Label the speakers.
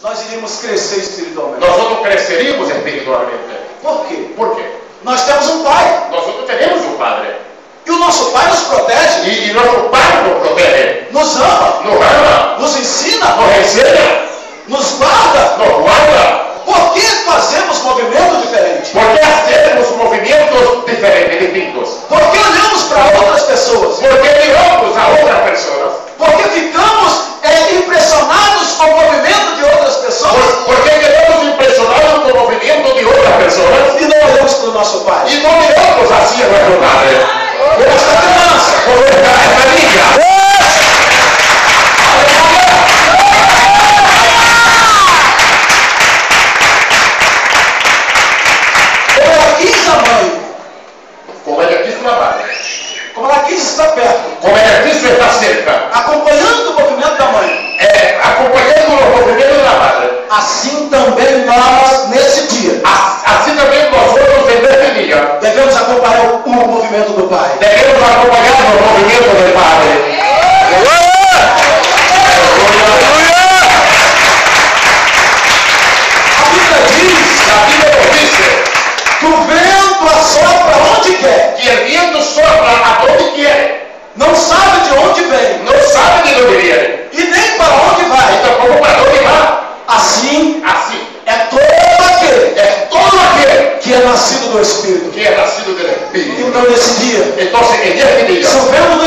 Speaker 1: nós iríamos crescer espiritualmente.
Speaker 2: nosotros creceríamos espiritualmente.
Speaker 1: Por quê?
Speaker 2: ¿Por qué?
Speaker 1: Nós temos um Pai.
Speaker 2: Nosotros tenemos un Padre.
Speaker 1: E o nosso Pai nos protege,
Speaker 2: Y nuestro Padre nos protege,
Speaker 1: nos ama,
Speaker 2: nos ama,
Speaker 1: nos ensina,
Speaker 2: nos enseña,
Speaker 1: nos guarda.
Speaker 2: nos guarda.
Speaker 1: Por que fazemos movimento diferente?
Speaker 2: ¿Por qué hacemos movimientos diferentes, distintos?
Speaker 1: Por que olhamos para outras pessoas?
Speaker 2: ¿Por qué miramos a otras personas?
Speaker 1: Por que ficamos impressionados com o movimento de outras pessoas
Speaker 2: ¿Por qué quedamos impresionados con el movimiento de otras personas?
Speaker 1: e não olhamos para o nosso Pai?
Speaker 2: Y no miramos así a nuestro Padre.
Speaker 1: Por esta criança,
Speaker 2: Por esta niña.
Speaker 1: ela quis a mãe,
Speaker 2: Como ella quiso la Padre.
Speaker 1: como ela quis estar perto,
Speaker 2: Como ella quiso estar cerca.
Speaker 1: acompanhando o movimento da mãe.
Speaker 2: Acompañando los movimientos de la Madre.
Speaker 1: Assim também nós, nesse dia,
Speaker 2: Así también nosotros en este día
Speaker 1: devemos acompanhar o movimento do Pai.
Speaker 2: debemos acompañar los movimientos del Padre.
Speaker 1: A Bíblia diz
Speaker 2: La Biblia nos dice
Speaker 1: que o vento assopra onde quer,
Speaker 2: que el viento sopla a donde quiere.
Speaker 1: não sabe de onde vem
Speaker 2: No sabe de dónde viene.
Speaker 1: e nem para onde
Speaker 2: Y
Speaker 1: vai.
Speaker 2: tampoco para dónde va.
Speaker 1: Assim
Speaker 2: Así
Speaker 1: é todo aquele
Speaker 2: es todo aquel
Speaker 1: que é nascido do Espírito.
Speaker 2: que ha nacido del Espíritu.
Speaker 1: Então, nesse dia,
Speaker 2: Entonces, en este día,
Speaker 1: se o vento